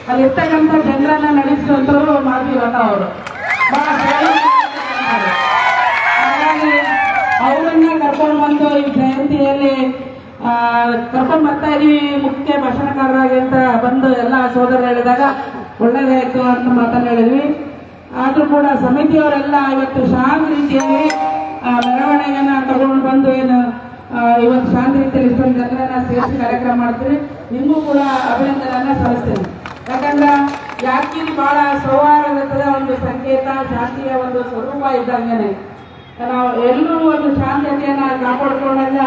ಅಲ್ಲಿರ್ತಕ್ಕಂಥ ಜನರನ್ನ ನಡೆಸಿದಂಥವ್ರು ಮಾಧವೀರಣ್ಣ ಅವರು. ಹಾಗಾಗಿ ಅವರನ್ನ ಕರ್ಕೊಂಡು ಬಂದು ಈ ಜಯಂತಿಯಲ್ಲಿ ಕರ್ಕೊಂಡು ಬರ್ತಾ ಇದೀವಿ ಮುಖ್ಯ ಭಾಷಣಕಾರರಾಗಿ ಅಂತ ಬಂದು ಎಲ್ಲ ಸೋದರರು ಹೇಳಿದಾಗ ಒಳ್ಳೆದಾಯ್ತು ಅಂತ ಮಾತನ್ನು ಹೇಳಿದ್ವಿ. ಆದ್ರೂ ಕೂಡ ಸಮಿತಿಯವರೆಲ್ಲ ಇವತ್ತು ಶಾಂತ ರೀತಿಯಲ್ಲಿ ಮೆರವಣಿಗೆನ ತಗೊಂಡು ಬಂದು ಏನು ಇವತ್ತು ಶಾಂತ ರೀತಿಯಲ್ಲಿ ಇಷ್ಟೊಂದು ಜನರನ್ನ ಸೇರಿಸಿ ಕಾರ್ಯಕ್ರಮ ಮಾಡ್ತೀವಿ. ನಿಮಗೂ ಕೂಡ ಅಭಿನಂದನೆಯನ್ನ ಸಲ್ಲಿಸ್ತೇನೆ. ಯಾಕಂದ್ರೆ ಯಾದಗಿರಿ ಬಹಳ ಸೌಹಾರ್ದದ ಒಂದು ಸಂಕೇತ, ಶಾಂತಿಯ ಒಂದು ಸ್ವರೂಪ ಇದ್ದಂಗೆ ನಾವು ಎಲ್ಲರೂ ಒಂದು ಶಾಂತತೆಯನ್ನ ಕಾಪಾಡ್ಕೊಂಡಾಗ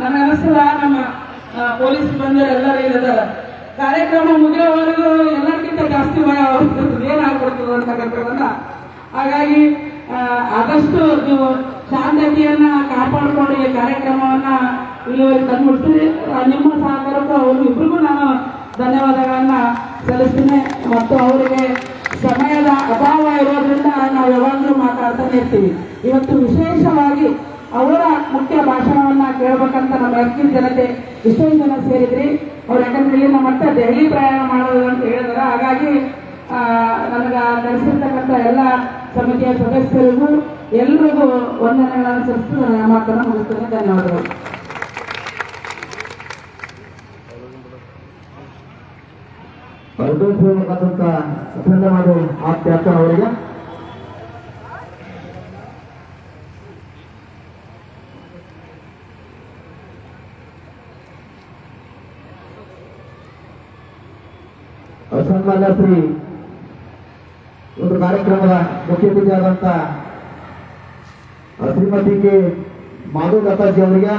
ನನ್ನ ಅನಿಸ್ತದ ನಮ್ಮ ಪೊಲೀಸ್ ಬಂದರು ಎಲ್ಲರೂ ಇದ್ದಾರೆ. ಕಾರ್ಯಕ್ರಮ ಮುಗಿಯೋವರೆಗೂ ಎಲ್ಲರಿಗಿಂತ ಜಾಸ್ತಿ ಭಯ ಏನಾಗ್ಬಿಡ್ತದೆ ಅಂತಕ್ಕಂಥದ್ದನ್ನ. ಹಾಗಾಗಿ ಆದಷ್ಟು ನೀವು ಶಾಂತತೆಯನ್ನ ಕಾಪಾಡಿಕೊಂಡು ಈ ಕಾರ್ಯಕ್ರಮವನ್ನ ಇಲ್ಲಿವರೆಗೆ ತಂದ್ಬಿಡ್ತೀವಿ. ನಿಮ್ಮ ಸಹಕಾರಕ್ಕೂ ಅವರು ಇಬ್ಬರಿಗೂ ನಾನು ಧನ್ಯವಾದಗಳನ್ನ ಸಲ್ಲಿಸ್ತೀನಿ. ಮತ್ತು ಅವರಿಗೆ ಸಮಯದ ಅಭಾವ ಇರೋದ್ರಿಂದ ನಾವು ಯಾವಾಗಲೂ ಮಾತಾಡ್ತಾನೆ ಇರ್ತೀವಿ. ಇವತ್ತು ವಿಶೇಷವಾಗಿ ಅವರ ಮುಖ್ಯ ಭಾಷಣವನ್ನ ಕೇಳಬೇಕಂತ ನಮ್ಮ ಯಾದಗಿರಿ ಜನತೆ ಇಷ್ಟೊಂದು ಜನ ಸೇರಿದ್ರಿ. ಅವ್ರು ಯಾಕಂದ್ರೆ ಇಲ್ಲಿನ ಮತ್ತೆ ದೆಹಲಿ ಪ್ರಯಾಣ ಮಾಡೋದು ಅಂತ ಹೇಳಿದಾರೆ. ಹಾಗಾಗಿ ನನಗೆ ನಡೆಸಿರ್ತಕ್ಕಂಥ ಎಲ್ಲ ಸಮಿತಿಯ ಸದಸ್ಯರಿಗೂ ಎಲ್ರಿಗೂ ವಂದನೆಗಳನ್ನು ಸಲ್ಲಿಸಿ ನನ್ನ ಮಾತನ್ನು ಮುಗಿಸ್ತೇನೆ. ಧನ್ಯವಾದಗಳು. ಧನ್ಯವಾದ ಆಪ್ತ ಅವರಿಗೆ. ಸನ್ಮಾನ್ಯ ಶ್ರೀ ಒಂದು ಕಾರ್ಯಕ್ರಮದ ಮುಖ್ಯ ಅತಿಥಿಯಾದಂತ ಶ್ರೀಮತಿ ಕೆ ಮಾಧು ದತ್ತಾಜಿ ಅವರಿಗೆ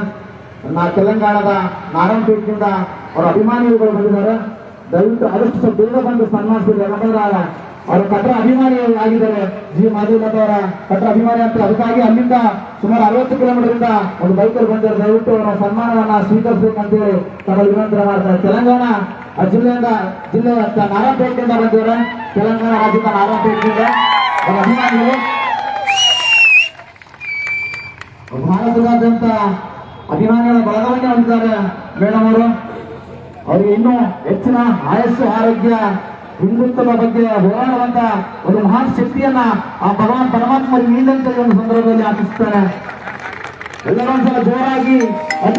ತೆಲಂಗಾಣದ ನಾರಾಯಣಪೇಟೆಯಿಂದ ಅವರ ಅಭಿಮಾನಿಗಳು ಬಂದಿದ್ದಾರೆ. ದಯವಿಟ್ಟು ಆದಷ್ಟು ಸ್ವಲ್ಪ ಬೇಗ ಬಂದು ಸನ್ಮಾನಿಸಿದ್ರೆ, ಯಾಕಂದ್ರೆ ಅವರ ಕಟ್ಟಡ ಅಭಿಮಾನಿ ಆಗಿದ್ದಾರೆ. ಜಿ ಮಾಧು ದತ್ತ ಅವರ ಕಟ್ಟಡ ಅಭಿಮಾನಿ ಅಂತ, ಅದಕ್ಕಾಗಿ ಅಲ್ಲಿಂದ ಸುಮಾರು 60 ಕಿಲೋಮೀಟರ್ ಇಂದ ಒಂದು ಬೈಕಲ್ಲಿ ಬಂದಿದ್ದಾರೆ. ದಯವಿಟ್ಟು ಅವರ ಸನ್ಮಾನವನ್ನ ಸ್ವೀಕರಿಸಬೇಕಂತೇಳಿ ತಮ್ಮಲ್ಲಿ ವಿನಂತಿ ಮಾಡ್ತಾರೆ. ತೆಲಂಗಾಣ ಜಿಲ್ಲೆಯ ನಾರಾಯಣಪೇಟೆಯಿಂದ ಬಂದಿದ್ದಾರೆ. ತೆಲಂಗಾಣ ರಾಜ್ಯದ ನಾರಾಯಣಪೇಟೆಯಿಂದ ಅವರ ಅಭಿಮಾನಿಗಳು ಭಾರತದಾದ್ಯಂತ ಅಭಿಮಾನಿಗಳ ಬಳಗವನ್ನೇ ಹೊಂದಿದ್ದಾರೆ ಮೇಡಮ್ ಅವರು. ಅವರಿಗೆ ಇನ್ನೂ ಹೆಚ್ಚಿನ ಆಯಸ್ಸು, ಆರೋಗ್ಯ, ಹಿಂದುತ್ವದ ಬಗ್ಗೆ ಹೋರಾಡುವಂತ ಒಂದು ಮಹಾನ್ ಶಕ್ತಿಯನ್ನ ಆ ಭಗವಾನ್ ಪರಮಾತ್ಮ ನೀಡಂತ ಒಂದು ಸಂದರ್ಭದಲ್ಲಿ ಆಶಿಸುತ್ತಾರೆ. ಎಲ್ಲರೂ ಒಂದ್ಸಲ ಜೋರಾಗಿ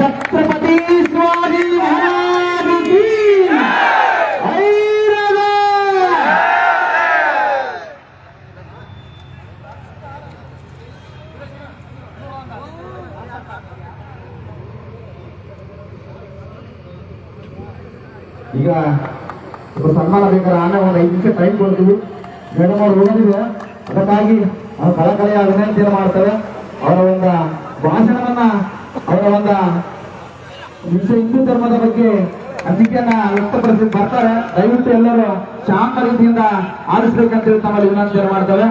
ಛತ್ರಪತಿ ಶಿವಾಜಿ ಮಹಾರಾಜ್ ಕಿ ಈಗ ಸನ್ಮಾನ ಬೇಕಾದ್ರೆ ಆಮೇಲೆ ಒಂದು 5 ನಿಮಿಷ ಟೈಮ್ ಕೊಡ್ತೀವಿ. ಮೇಡಮ್ ಅವರು ಹೋಗಿದ್ರೆ ಅದಕ್ಕಾಗಿ ಅವ್ರು ಕಳಕಳೆಯ ವಿನಂತಿಯನ್ನು ಮಾಡ್ತಾರೆ. ಅವರ ಒಂದು ಭಾಷಣವನ್ನ, ಅವರ ಒಂದು ಹಿಂದೂ ಧರ್ಮದ ಬಗ್ಗೆ ಅನಿಸಿಕೆಯನ್ನ ವ್ಯಕ್ತಪಡಿಸಿ ಬರ್ತಾರೆ. ದಯವಿಟ್ಟು ಎಲ್ಲರೂ ಶಾಂತ ರೀತಿಯಿಂದ ಆಲಿಸ್ಬೇಕಂತೇಳಿ ತಮ್ಮಲ್ಲಿ ವಿನಂತಿಯನ್ನು ಮಾಡ್ತಾರೆ.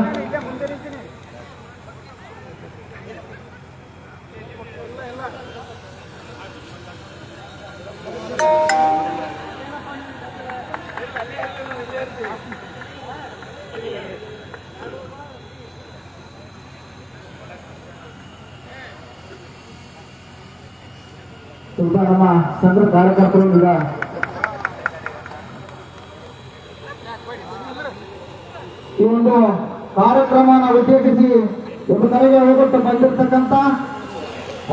ಸ್ವಲ್ಪ ನಮ್ಮ ಸಂಘ ಕಾರ್ಯಕರ್ತರು ಈಗ ಈ ಒಂದು ಕಾರ್ಯಕ್ರಮವನ್ನು ಉದ್ದೇಶಿಸಿ ಒಂದು ಕಡೆಗೆ ಹೋಗುತ್ತಾ ಬಂದಿರತಕ್ಕಂತ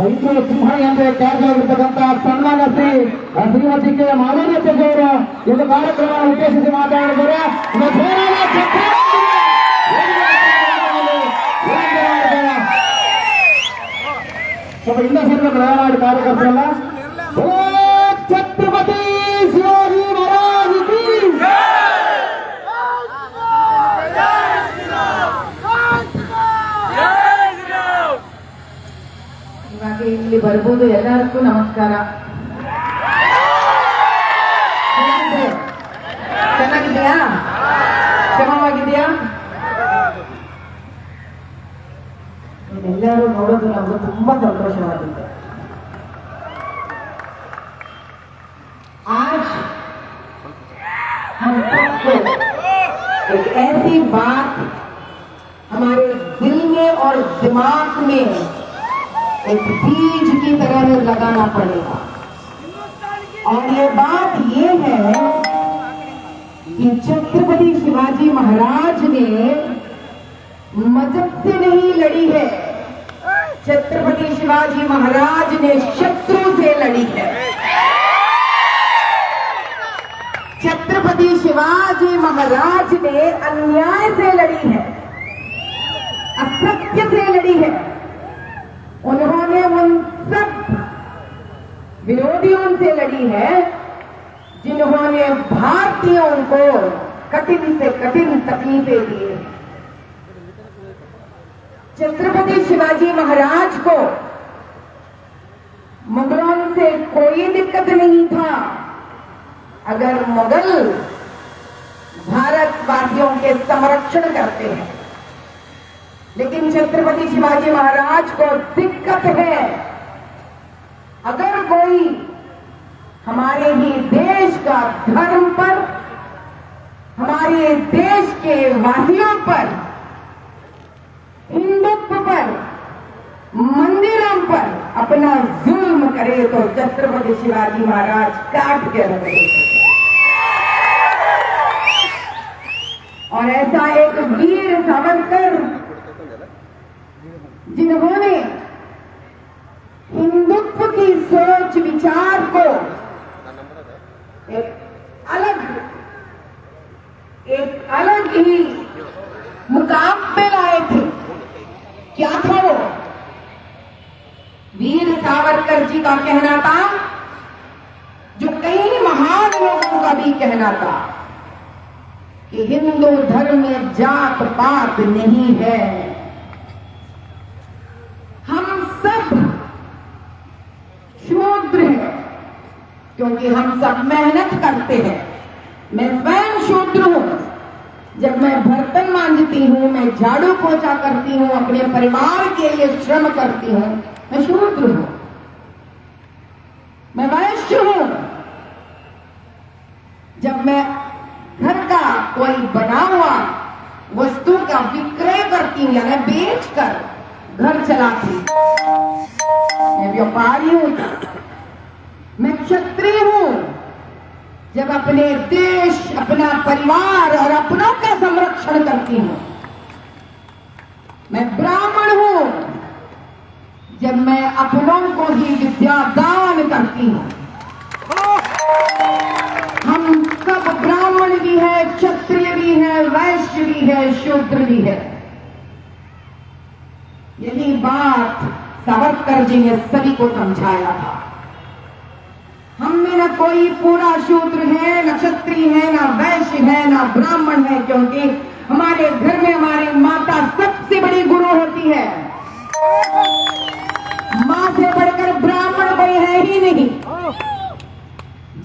ಐದು ಸಿಂಹಣಿ ಅಂದ್ರೆ ಕ್ಯಾಶ್ ಆಗಿರ್ತಕ್ಕಂಥ ಸನ್ಮಾನ್ಯ ಶ್ರೀಮತಿ ಕೆ ಮಾಧವರಾಜ್ ಅವರು ಈ ಒಂದು ಕಾರ್ಯಕ್ರಮವನ್ನು ಉದ್ದೇಶಿಸಿ ಮಾತನಾಡಿದ್ದಾರೆ. ಸ್ವಲ್ಪ ಇಂದ ಸೇರಿದ ಪ್ರಯಾಣ ಕಾರ್ಯಕರ್ತರಲ್ಲ, ಛತ್ರಪತಿ ಶಿವಾಜಿ ಮಹಾರಾಜ್ ಕಿ ಇವಾಗ ಇಲ್ಲಿ ಬರ್ಬೋದು. ಎಲ್ಲರಿಗೂ ನಮಸ್ಕಾರ. ಚೆನ್ನಾಗಿದೆಯಾ? ಕ್ಷಮವಾಗಿದೆಯಾ? ಎಲ್ಲರೂ ನೋಡೋದು ನಮ್ಗೆ ತುಂಬಾ ಸಂತೋಷವಾಗುತ್ತೆ. आज हम सबको एक ऐसी बात हमारे दिल में और दिमाग में एक बीज की तरह लगाना पड़ेगा. और ये बात ये है कि छत्रपति शिवाजी महाराज ने मजहब से नहीं लड़ी है, छत्रपति शिवाजी महाराज ने शत्रु से लड़ी है। छत्रपति शिवाजी महाराज ने अन्याय से लड़ी है, असत्य से लड़ी है। उन्होंने उन सब विरोधियों से लड़ी है जिन्होंने भारतीयों को कठिन से कठिन तकलीफें दी हैं। छत्रपति शिवाजी महाराज को मुगलों से कोई दिक्कत नहीं था अगर मुगल भारतवासियों के संरक्षण करते हैं, लेकिन छत्रपति शिवाजी महाराज को दिक्कत है अगर कोई हमारे ही देश का धर्म पर, हमारे देश के वासियों पर, हिंदुत्व पर, मंदिरों पर अपना जुल्म करे तो छत्रपति शिवाजी महाराज काट के रख देते। और ऐसा एक वीर सावरकर जिन्होंने हिंदुत्व की सोच विचार को एक अलग ही मुकाम पे लाए थे। क्या था वो? वीर सावरकर जी का कहना था, जो कई महान लोगों का भी कहना था, कि हिंदू धर्म में जात पात नहीं है, हम सब शूद्र हैं, क्योंकि हम सब मेहनत करते हैं। मैं स्वयं शूद्र हूं, जब मैं बर्तन मांजती हूं, मैं झाड़ू पोछा करती हूं, अपने परिवार के लिए श्रम करती हूं, मैं शूद्र हूं, मैं वैश्य हूं। जब मैं घर का कोई बना हुआ वस्तु का विक्रय करती हूं, यानी बेचकर घर चलाती हूं, मैं व्यापारी हूं, मैं क्षत्रिय हूं। जब अपने देश, अपना परिवार और अपनों का संरक्षण करती हूं, मैं ब्राह्मण हूं। जब मैं अपनों को ही विद्या दान करती हूं। हम सब ब्राह्मण भी है, क्षत्रिय भी है, वैश्य भी है, शूद्र भी है। यही बात सावरकर जी ने सभी को समझाया था। हम में न कोई पूरा शूद्र है, न क्षत्रिय है, न वैश्य है, न ब्राह्मण है, क्योंकि हमारे घर में हमारी माता सबसे बड़ी गुरु होती है। मां से बढ़कर ब्राह्मण कोई है ही नहीं।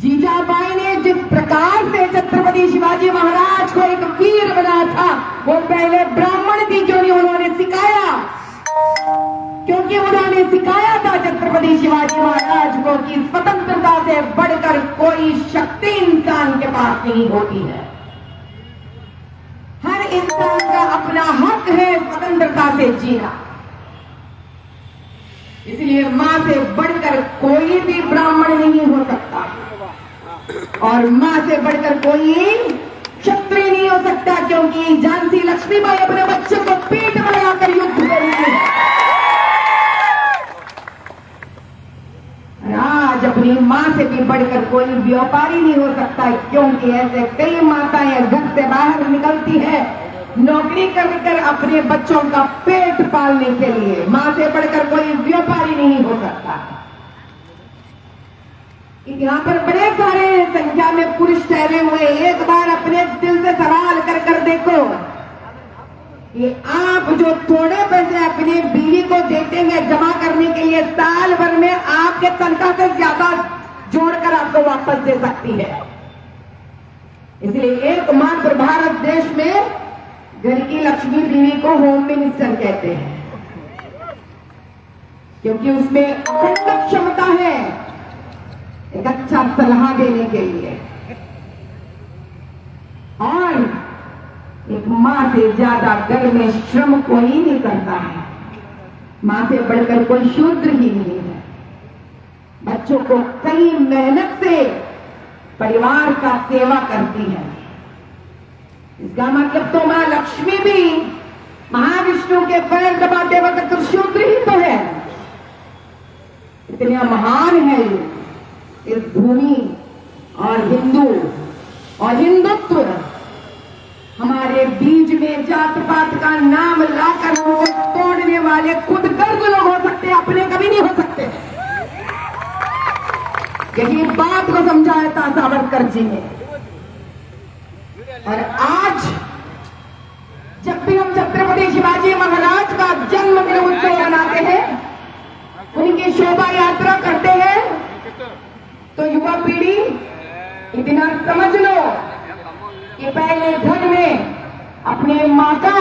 जीजाबाई ने जिस प्रकार से छत्रपति शिवाजी महाराज को एक वीर बना था, वो पहले ब्राह्मण थी, क्यों नहीं उन्होंने सिखाया, क्योंकि उन्होंने सिखाया था छत्रपति शिवाजी महाराज को कि स्वतंत्रता से बढ़कर कोई शक्ति इंसान के पास नहीं होती है। हर इंसान का अपना हक है स्वतंत्रता से जीना। इसलिए मां से बढ़कर कोई भी ब्राह्मण नहीं हो सकता और मां से बढ़कर कोई क्षत्रिय नहीं हो सकता, क्योंकि झांसी लक्ष्मीबाई अपने बच्चों को पीठ में लगाकर युद्ध करेंगे। आज अपनी मां से भी बढ़कर कोई व्यापारी नहीं हो सकता, क्योंकि ऐसे कई माताएं घर से बाहर निकलती है नौकरी कर अपने बच्चों का पेट पालने के लिए। मां से बढ़कर कोई व्यापारी नहीं हो सकता। यहाँ पर बड़े सारे संख्या में पुरुष ठहरे हुए। एक बार अपने दिल से सवाल कर देखो कि आप जो थोड़े पैसे अपनी बीवी को देते हैं जमा करने के लिए, साल भर में आपके तनख्वाह से ज्यादा जोड़कर आपको वापस दे सकती है। इसलिए एकमात्र भारत देश में घर की लक्ष्मी देवी को होम मिनिस्टर कहते हैं, क्योंकि उसमें अखंड क्षमता है एक अच्छा सलाह देने के लिए। और एक मां से ज्यादा घर में श्रम कोई नहीं करता है। मां से बढ़कर कोई शूद्र ही नहीं है। बच्चों को कई मेहनत से परिवार का सेवा करती है। इसका मतलब तो मां लक्ष्मी भी महाविष्णु के पैर दबाते वक्त शूद्र ही तो है। इतना महान है ये इस भूमि और हिंदू और हिंदुत्व हमारे बीच में जात पात का नाम लाकर उनको तोड़ने वाले खुद गर्द लोग हो सकते, अपने कभी नहीं हो सकते। यही बात को समझाया था सावरकर जी ने। और आज जब भी हम छत्रपति शिवाजी महाराज का जन्म दिन उत्सव मनाते हैं, उनकी शोभा यात्रा करते हैं, तो युवा पीढ़ी इतना समझ लो कि पहले घर में अपने मां का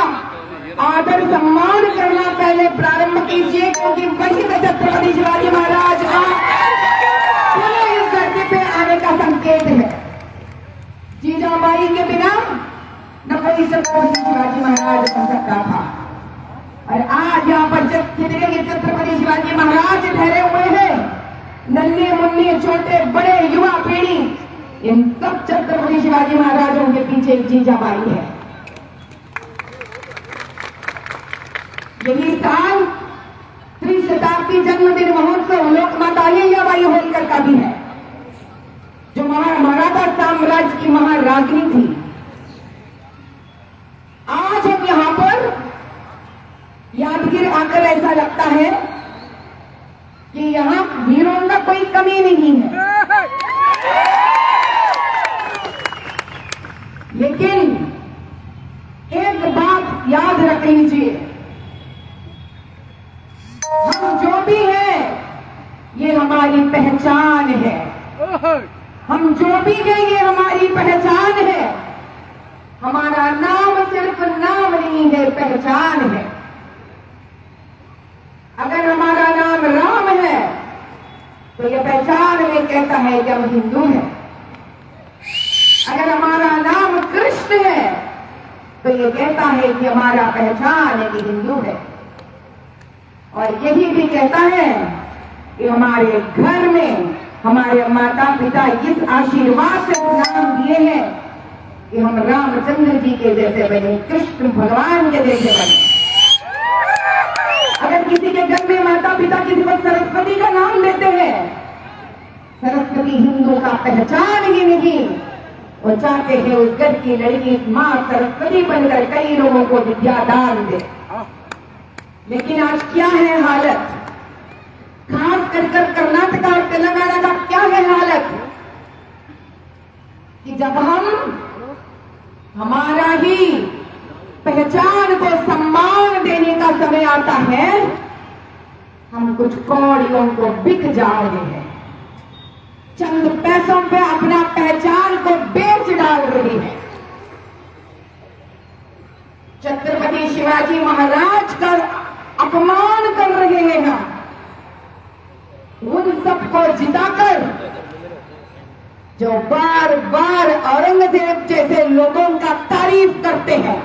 आदर सम्मान करना पहले प्रारंभ कीजिए, क्योंकि वही तो छत्रपति शिवाजी महाराज का इस धरती पे आने का संकेत है। जीजाबाई के बिना न कोई छत्रपति शिवाजी महाराज बन सकता था। और आज यहाँ पर जितने ये छत्रपति शिवाजी महाराज ठहरे हुए हैं, नन्हे मुन्ने छोटे बड़े युवा पीढ़ी, इन सब छत्रपति शिवाजी महाराजों के पीछे एक जीजाबाई है। यही साल त्रिशताब्दी जन्मदिन महोत्सव लोकमाता अहिल्याबाई होलकर का भी है, जो मराठा साम्राज्य की महाराज्ञी थी। आज हम यहां पर यादगिर आकर ऐसा लगता है कि यहां वीरों का कोई कमी नहीं है, लेकिन एक बात याद रख लीजिए, हम जो भी हैं ये हमारी पहचान है। हम जो भी हैं ये हमारी पहचान है। हमारा नाम सिर्फ नाम नहीं है, पहचान है। अगर हमारा नाम राम है तो ये पहचान में कहता है कि हम हिंदू हैं। अगर हमारा नाम कृष्ण है तो ये कहता है कि हमारा पहचान है कि हिंदू है। और यही भी कहता है कि हमारे घर में हमारे माता पिता इस आशीर्वाद से नाम दिए हैं कि हम रामचंद्र जी के जैसे बने, कृष्ण भगवान के जैसे बने। अगर किसी के घर में माता पिता किसी को सरस्वती का नाम देते हैं, सरस्वती हिंदू का पहचान ही नहीं, वो चाहते हैं उस घर की लड़की मां सरस्वती बनकर कई लोगों को विद्या दान दे। लेकिन आज क्या है हालत, खास कर कर्नाटक और तेलंगाना का क्या है हालत, कि जब हम हमारा ही पहचान को सम्मान देने का समय आता है, हम कुछ कौड़ियों को बिक जा रहे हैं, चंद पैसों पे अपना पहचान को बेच डाल रही है। छत्रपति शिवाजी महाराज का अपमान कर रहे हैं हम, उन सबको जिताकर जो बार बार औरंगजेब जैसे लोगों का तारीफ करते हैं।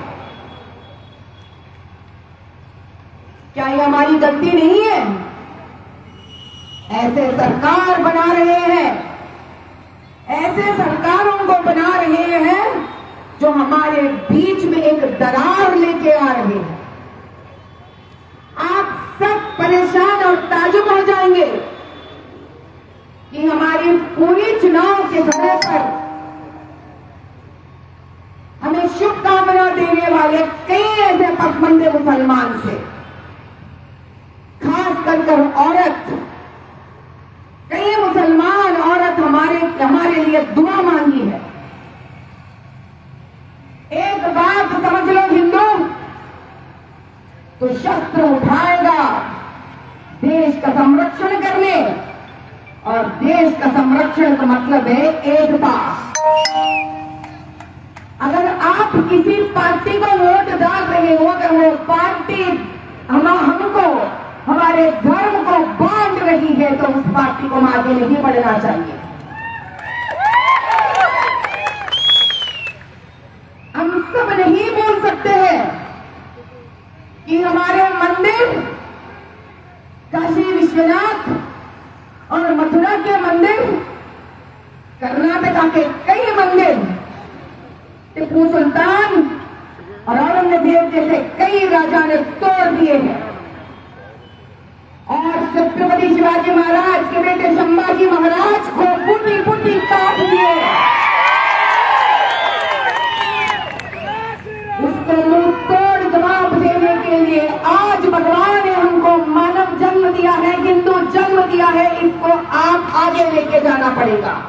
क्या ये हमारी गलती नहीं है? ऐसे सरकार बना रहे हैं, ऐसे सरकारों को बना रहे हैं जो हमारे बीच में एक दरार लेके आ रहे हैं। आप सब परेशान और ताजुब हो जाएंगे कि हमारी पूरी चुनाव के समय पर हमें शुभकामना देने वाले कई ऐसे पसमंदे मुसलमान थे, खास कर औरत, कई मुसलमान औरत हमारे लिए दुआ मांगी है। एक बात समझ लो, हिंदू तो शस्त्र उठाएगा देश का संरक्षण करने, और देश का संरक्षण का मतलब है एकता। अगर आप किसी पार्टी को वोट डाल रहे हो, अगर वो पार्टी हमको हमारे धर्म को बांट रही है, तो उस पार्टी को आगे नहीं बढ़ना चाहिए। हम सब नहीं बोल सकते हैं कि हमारे मंदिर काशी विश्वनाथ और मथुरा के मंदिर, कर्नाटका के कई मंदिर टिप्पू सुल्तान और औरंगजेब जैसे कई राजा ने तोड़ दिए हैं। और छत्रपति शिवाजी महाराज के बेटे संभाजी महाराज को बूटी बूटी काट दिए। उसको मुंह तोड़ जवाब देने के लिए आज भगवान ने हमको मानव जन्म दिया है, हिंदू जन्म दिया है, इसको आप आगे लेके जाना पड़ेगा।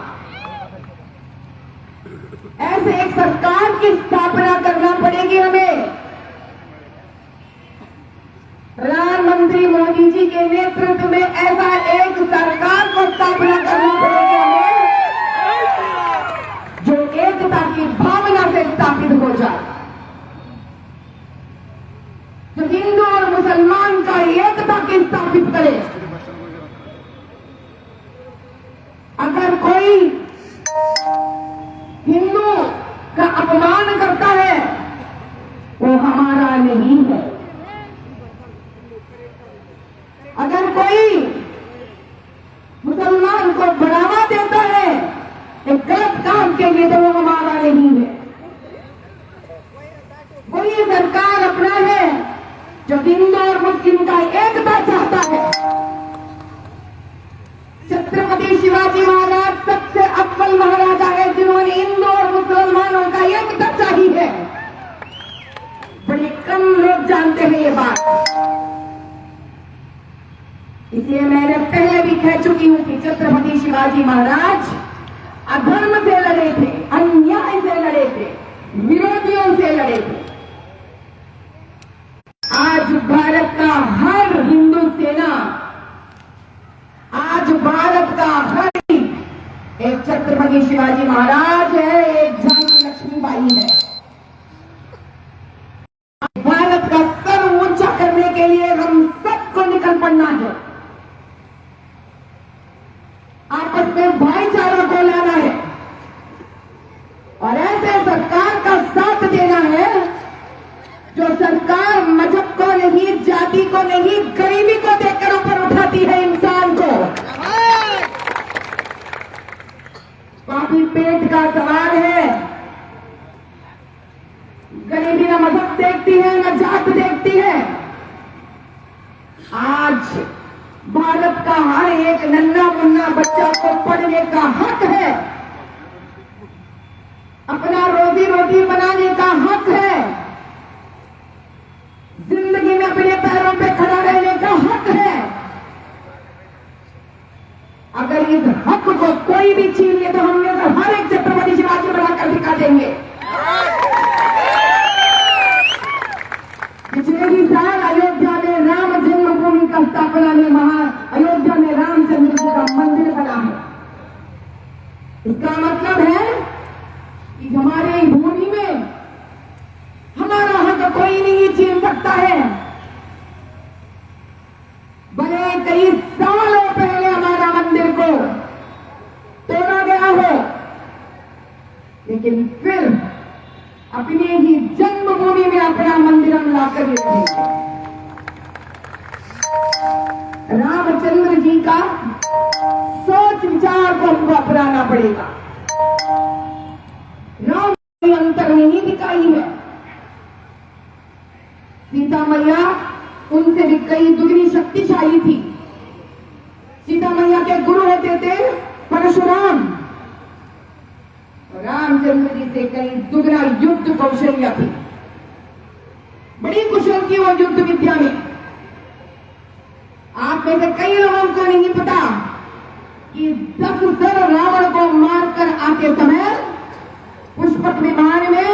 ऐसे एक सरकार की स्थापना करना पड़ेगी हमें। प्रधानमंत्री मोदी जी के नेतृत्व में ऐसा एक सरकार को स्थापना करना पड़ेगी हमें जो एकता की भावना से स्थापित हो जाए, जो हिंदू और मुसलमान का एकता की स्थापित करे। अगर कोई हिंदू का अपमान करता है वो हमारा नहीं है। अगर कोई मुसलमान को बढ़ावा देता है एक गलत काम के लिए तो वो हमारा नहीं है। कोई सरकार अपना है जो हिंदू और मुस्लिम का एकता चाहता है। छत्रपति शिवाजी महाराज सबसे अव्वल महाराजा है जिन्होंने हिंदू और मुसलमानों का एकता चाहिए है। बड़े कम लोग जानते हैं ये बात, इसलिए मैंने पहले भी कह चुकी हूं कि छत्रपति शिवाजी महाराज अधर्म से लड़े थे, अन्याय से लड़े थे, विरोधियों से लड़े थे। आज भारत का हर हिंदू सेना, आज भारत का हर एक छत्रपति शिवाजी महाराज है, एक झांसी लक्ष्मीबाई है। भारत का सर ऊंचा करने के लिए हम सबको निकल पड़ना है। आपस में भाईचारा को लाना है और ऐसे सरकार का साथ देना है जो सरकार मजहब को नहीं, जाति को नहीं, गरीबी को देखकर ऊपर उठाती है इंसान को। काफी पेट का सवाल है। गरीबी न मजहब देखती है न जात देखती है। आज भारत का हर एक नन्हा मुन्ना बच्चा को पढ़ने का हक है, अपना रोजी रोटी बनाने का हक है, जिंदगी में अपने पैरों पे खड़ा रहने का हक है। अगर इस हक को कोई भी छीन ले तो हम हर एक छत्रपति शिवाजी बनाकर दिखा देंगे। पिछले ही साल अयोध्या में राम जन्मभूमि का स्थापना में अयोध्या में रामचंद्र जी का मंदिर बना है। इसका मतलब है कि हमारे भूमि में हमारा हक कोई नहीं छीन सकता है। भले कई सालों पहले हमारा मंदिर को तोड़ा गया हो, लेकिन फिर अपने ही जन्मभूमि में अपना मंदिर हम लाकर रखेंगे। रामचंद्र जी का सोच विचार को हमको अपनाना पड़ेगा। राम कोई अंतर नहीं दिखाई है। सीता मैया उनसे भी कई दुगनी शक्तिशाली थी। सीता मैया के गुरु होते थे परशुराम, रामचंद्र जी से कई दुगना युद्ध कौशल्या थी। बड़ी कुशल थी वो युद्ध विद्या में। आप में से कई लोगों को नहीं पता कि 10 सर रावण को मारकर आते समय पुष्पक विमान में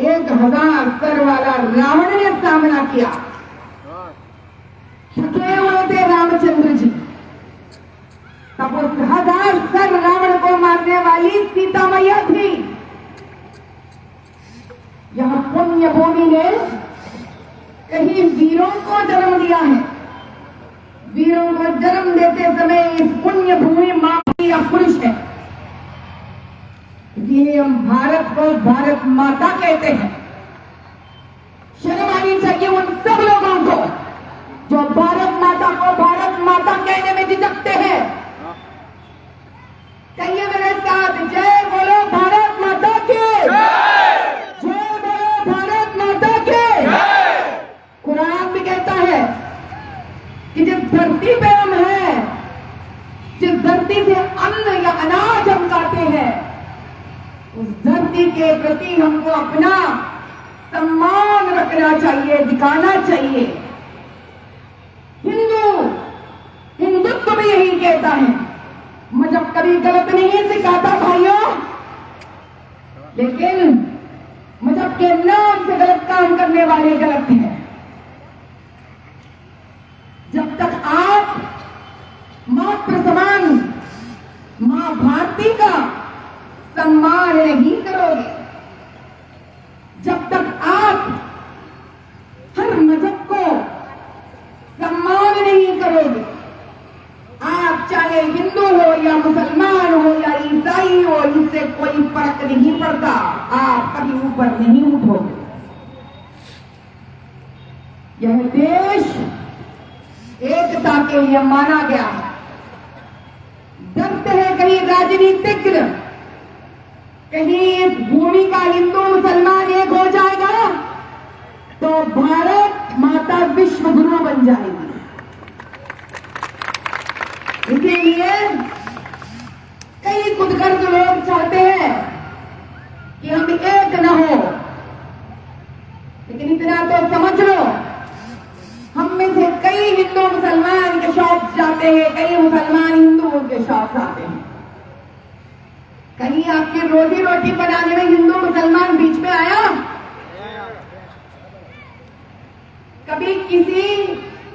1000 सर वाला रावण ने सामना किया। थके हुए थे रामचंद्र जी, तब उस 1000 सर रावण को मारने वाली सीता मैया थी। यह पुण्य भूमि ने कहीं वीरों को जन्म दिया है। वीरों को जन्म देते समय इस पुण्य भूमि मां या पुरुष है, इसलिए हम भारत को भारत माता कहते हैं। शर्म आनी चाहिए उन सब लोगों को जो भारत माता को भारत माता कहने में झिझकते हैं। कहिए मेरे साथ, जय बोलो भारत माता की। के प्रति हमको अपना सम्मान रखना चाहिए, दिखाना चाहिए। हिंदुत्व भी यही कहता है, मजहब कभी गलत नहीं सिखाता भाइयों, लेकिन मजहब के नाम से गलत काम करने वाले गलत हैं। जब तक आप मातृ समान मां भारती का सम्मान नहीं करोगे, जब तक आप हर मजहब को सम्मान नहीं करोगे, आप चाहे हिंदू हो या मुसलमान हो या ईसाई हो, इससे कोई फर्क नहीं पड़ता, आप कभी ऊपर नहीं उठोगे। यह देश एकता के लिए माना गया है। डरते हैं कहीं राजनीतिज्ञ, कहीं इस भूमि का हिंदू मुसलमान एक हो जाएगा तो भारत माता विश्व गुरु बन जाएगी। इसीलिए कई खुदगर्ज लोग चाहते हैं कि हम एक न हो, लेकिन इतना तो समझ लो, हम में से कई हिंदू मुसलमान के शौक जाते हैं, कई मुसलमान हिंदुओं के शौक आते हैं। कहीं आपकी रोजी रोटी बनाने में हिंदू मुसलमान बीच में आया? कभी किसी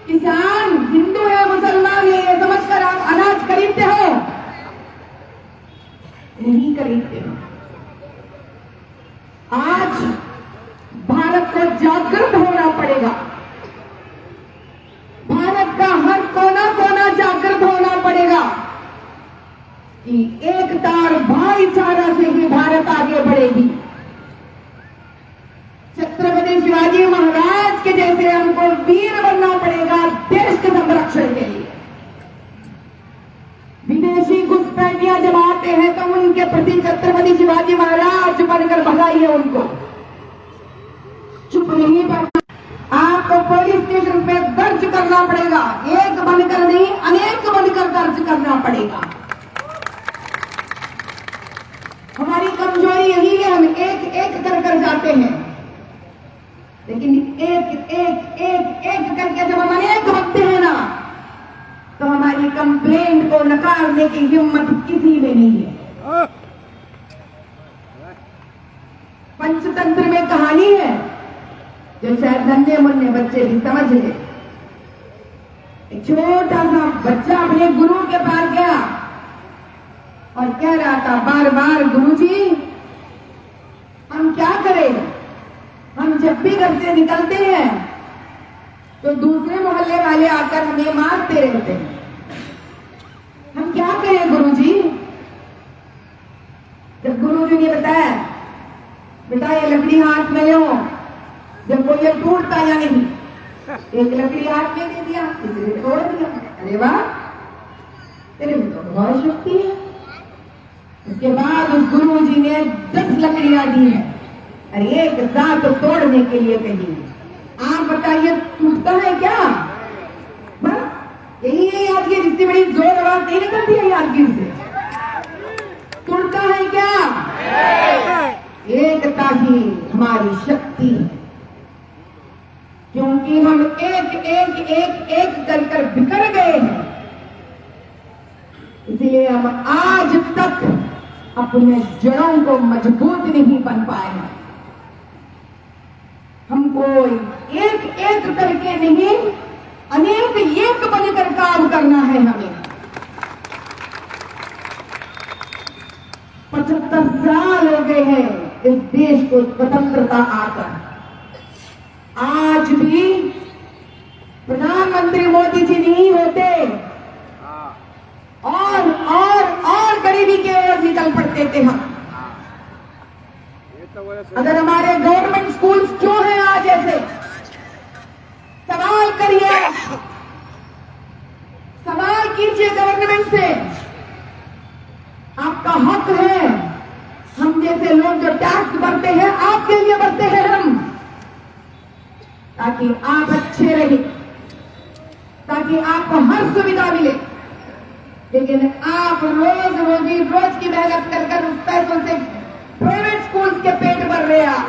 किसान हिंदू है मुसलमान है ये समझकर आप अनाज खरीदते हो? नहीं खरीदते हो। आज भारत को जागृत होना पड़ेगा, भारत का हर कोना कोना जागृत होना पड़ेगा कि एकता और भाईचारा से ही भारत आगे बढ़ेगी। छत्रपति शिवाजी महाराज के जैसे हमको वीर बनना पड़ेगा देश के संरक्षण के लिए। विदेशी घुसपैठियां जब आते हैं तो उनके प्रति छत्रपति शिवाजी महाराज बनकर भगाइए उनको, चुप नहीं बैठना। आपको पुलिस स्टेशन पे दर्ज करना पड़ेगा, एक बनकर नहीं अनेक बनकर दर्ज करना पड़ेगा। हमारी कमजोरी यही है, हम एक एक कर जाते हैं, लेकिन एक एक एक एक करके जब हम अनेक बनते हैं ना, तो हमारी कंप्लेंट को नकारने की हिम्मत किसी में नहीं है। पंचतंत्र में कहानी है जो शायद नन्हे मुन्ने बच्चे भी समझ ले। एक छोटा सा बच्चा अपने गुरु के पास गया और कह रहा था बार बार, गुरुजी हम क्या करें, हम जब भी घर से निकलते हैं तो दूसरे मोहल्ले वाले आकर हमें मारते रहते हैं, हम क्या करें गुरुजी? जब गुरुजी ने बताया, बेटा ये लकड़ी हाथ में लो, जब वो ये टूटता या नहीं, एक लकड़ी हाथ में दे दिया, किसी ने तोड़ दिया। अरे वाह, तेरे में तो बहुत शक्ति है। उसके बाद उस गुरु जी ने 10 लकड़ियां दी है, अरे एक दांत तोड़ने के लिए कही। आप बताइए टूटता है क्या? बस यही है यादगिर, इतनी बड़ी जोर आवाज नहीं निकलती है यादगिर से। टूटता है क्या? एकता ही हमारी शक्ति है, क्योंकि हम एक एक एक एक कर बिखर गए हैं, इसलिए हम आज तक अपने जड़ों को मजबूत नहीं बन पाए हैं। हमको एक एक करके नहीं, अनेक एक बनकर काम करना है हमें। 75 साल हो गए हैं इस देश को स्वतंत्रता आकर। आज भी प्रधानमंत्री मोदी जी नहीं होते और गरीबी की ओर निकल पड़ते थे हम। अगर हमारे गवर्नमेंट स्कूल्स क्यों हैं आज ऐसे, सवाल करिए, सवाल कीजिए गवर्नमेंट से। आपका हक है, हम जैसे लोग जो टैक्स भरते हैं आपके लिए भरते हैं हम, ताकि आप अच्छे रहे, ताकि आपको हर सुविधा मिले। लेकिन आप रोज की मेहनत कर उस पैसों से प्राइवेट स्कूल के पेट भर रहे आप।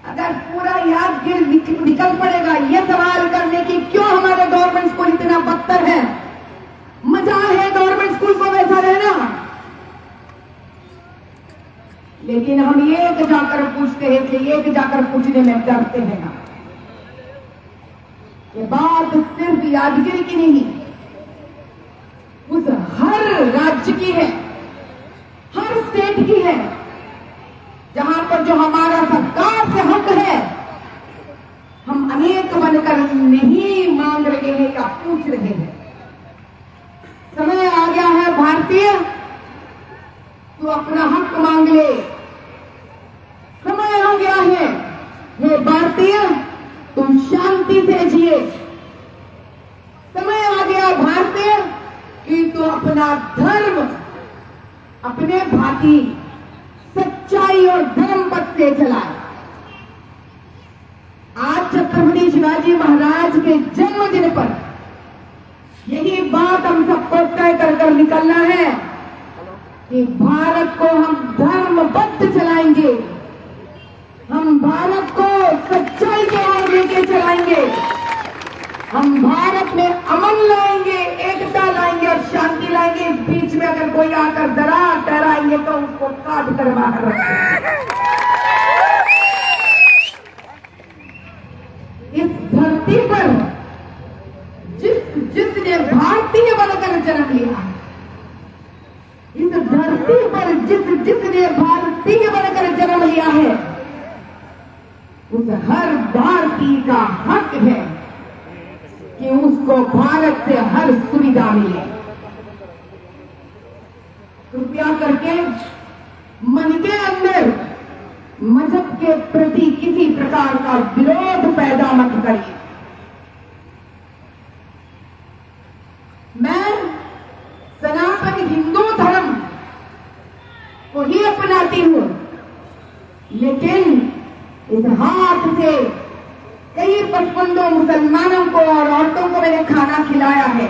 अगर पूरा यादगिर निकल पड़ेगा ये सवाल करने की क्यों हमारे गवर्नमेंट स्कूल इतना बदतर है। मजा है गवर्नमेंट स्कूल को वैसा रहना, लेकिन हम एक जाकर पूछते हैं कि एक जाकर पूछने में डरते हैं ना। ये बात सिर्फ यादगिरी की नहीं, उस हर राज्य की है, हर स्टेट की है, जहां पर जो हमारा सरकार से हक है हम अनेक बनकर नहीं मांग रहे हैं या पूछ रहे हैं। समय आ गया है भारतीय, तू अपना हक मांग ले। समय आ गया है हे भारतीय, तुम शांति से जिए। समय आ गया भारतीय कि तू अपना धर्म अपने भांति सच्चाई और धर्म पथ से चलाए। आज छत्रपति शिवाजी महाराज के जन्मदिन पर यही बात हम सबको तय कर निकलना है कि भारत को हम धर्मबद्ध चलाएंगे, हम भारत को सच्चाई के ओर लेके चलाएंगे, हम भारत में अमन लाएंगे, एकता लाएंगे और शांति लाएंगे। इस बीच में अगर कोई आकर डरा डराएंगे तो उसको काट कर बाहर रखेंगे। इस धरती पर जिसने भारतीय बनकर जन्म लिया, इस धरती पर जिसने भारतीय बनकर जन्म लिया है, उस हर भारतीय का हक है कि उसको भारत से हर सुविधा मिले। कृपया करके मन के अंदर मजहब के प्रति किसी प्रकार का विरोध पैदा मत करिए। मैं सनातन हिंदू धर्म को ही अपनाती हूं, लेकिन इस हाथ से कई पचपंदों मुसलमानों को और औरतों को मैंने खाना खिलाया है।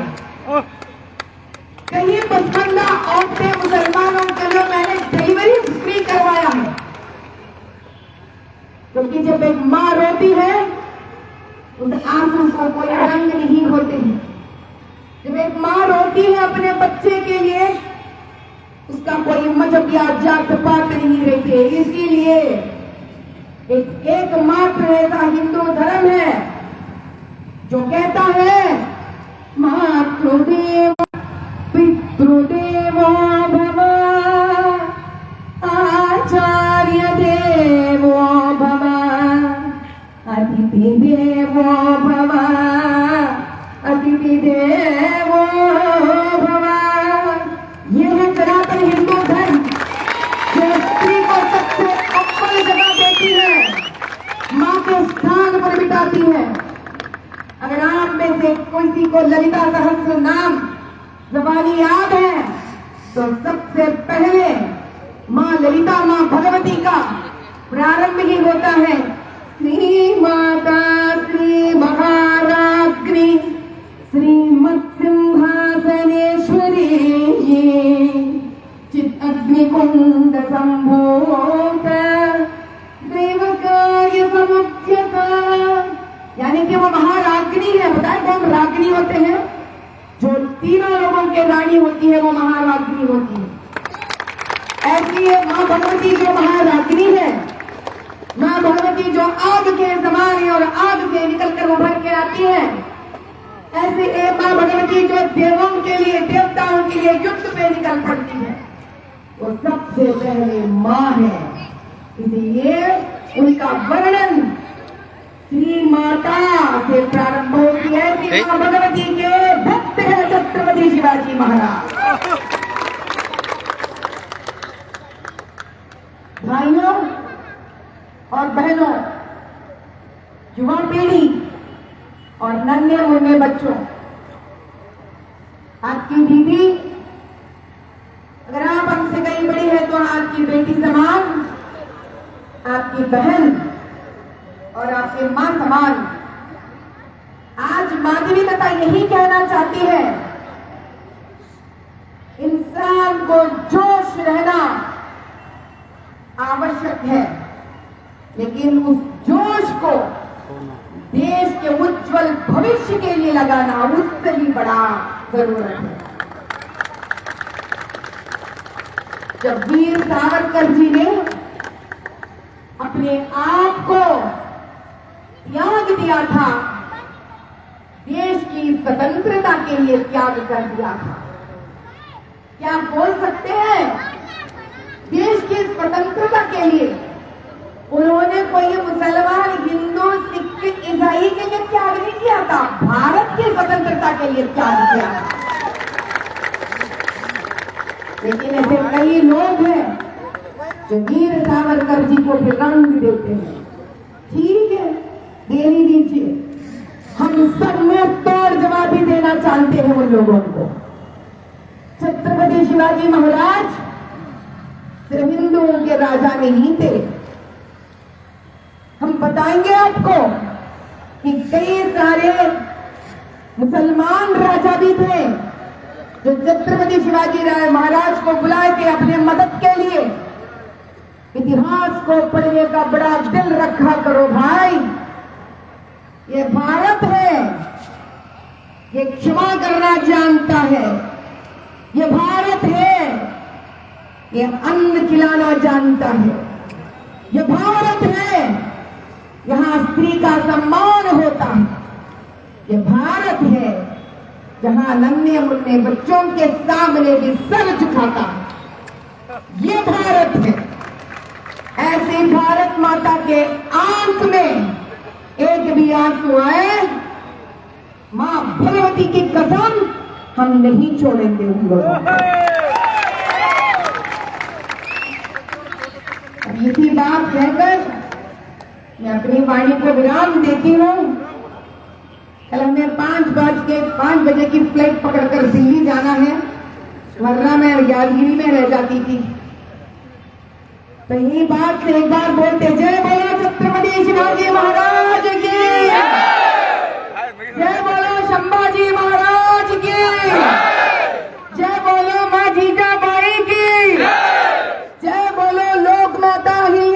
कई पचपंदा औरतें मुसलमानों के लिए मैंने डिलीवरी फ्री करवाया है, क्योंकि जब एक माँ रोती है उस आंसू को कोई रंग नहीं होते हैं। जब एक माँ रोती है अपने बच्चे के लिए, उसका कोई मजहब या जात पात नहीं रहते। इसीलिए एकमात्र ऐसा हिंदू धर्म है जो कहता है मातृदेव पितृदेवो भव, आचार्य देवो भव, अतिथि देवो भव, अतिथि देवो भव। यह है सनातन हिंदू धर्म जो स्त्री को सबसे अव्वल जगह देती है, मां के स्थान पर बिठाती है। अगर आप में से किसी को ललिता सहस्त्र नाम जबानी याद है तो सबसे पहले मां ललिता, मां भगवती का प्रारंभ ही होता है श्री माता श्री महाराज्ञी श्रीमत् सिंहासनेश्वरी चित अग्निकुंड संभूत देवकार्य समुच्यता। यानी कि वो महाराज्ञी है। बताए कौन राज्ञी होते हैं? जो तीनों लोगों के रानी होती है वो महाराज्ञी होती है। ऐसी है मां भगवती जो महाराज्ञी है, मां भगवती जो आग के समान है और आग से निकलकर उभर के आती है। ऐसी है मां भगवती जो देवों के लिए, देवताओं के लिए युद्ध पे निकल पड़ती है। वो सबसे पहले मां है, इसलिए उनका वर्णन श्री माता से प्रारंभ होती है। श्री मां भगवती के भक्त है छत्रपति शिवाजी महाराज। भाइयों और बहनों, युवा पीढ़ी और नन्हे मुन्ने बच्चों, आपकी दीदी अगर आप हमसे कहीं बड़ी है तो आपकी बेटी समान, आपकी बहन और आपकी मां समान। आज मानवीयता यही कहना चाहती है, इंसान को जोश रहना आवश्यक है, लेकिन उस जोश को देश के उज्जवल भविष्य के लिए लगाना उससे भी बड़ा जरूरत है। जब वीर सावरकर जी ने अपने आप को त्याग दिया था, देश की स्वतंत्रता के लिए त्याग कर दिया था, क्या बोल सकते हैं? देश की स्वतंत्रता के लिए उन्होंने कोई मुसलमान, हिंदू, सिख, ईसाई के लिए त्याग नहीं किया था, भारत की स्वतंत्रता के लिए त्याग किया था। लेकिन ऐसे कई लोग हैं जो वीर सावरकर जी को फिर रंग देते हैं। ठीक है, दे ही दीजिए, हम सब में तोड़ जवाब भी देना चाहते हैं उन लोगों को। छत्रपति शिवाजी महाराज सिर्फ हिंदुओं के राजा नहीं थे। हम बताएंगे आपको कि कई सारे मुसलमान राजा भी थे जो छत्रपति शिवाजी महाराज को बुलाए थे अपने मदद के लिए। इतिहास को पढ़ने का बड़ा दिल रखा करो भाई, ये भारत है, ये क्षमा करना जानता है, ये भारत है, ये अन्न खिलाना जानता है, ये भारत है, यहाँ स्त्री का सम्मान होता है, ये भारत है जहां नन्हे मुन्ने बच्चों के सामने भी सर झुकाता है, ये भारत है। ऐसे भारत माता के आंख में एक भी आंसू आए, मां भगवती की कसम हम नहीं छोड़ेंगे उन लोगों को। इसी बात कहकर मैं अपनी वाणी को विराम देती हूँ। कल हमें 5 बजे की फ्लाइट पकड़कर दिल्ली जाना है, वरना मैं यादगिरी में रह जाती थी। तो यही बात से एक बार बोलते, जय बोलो छत्रपति शिवाजी महाराज की, जय बोलो संभाजी महाराज की, जय बोलो माँ जीजाबाई की, जय बोलो लोक माता ही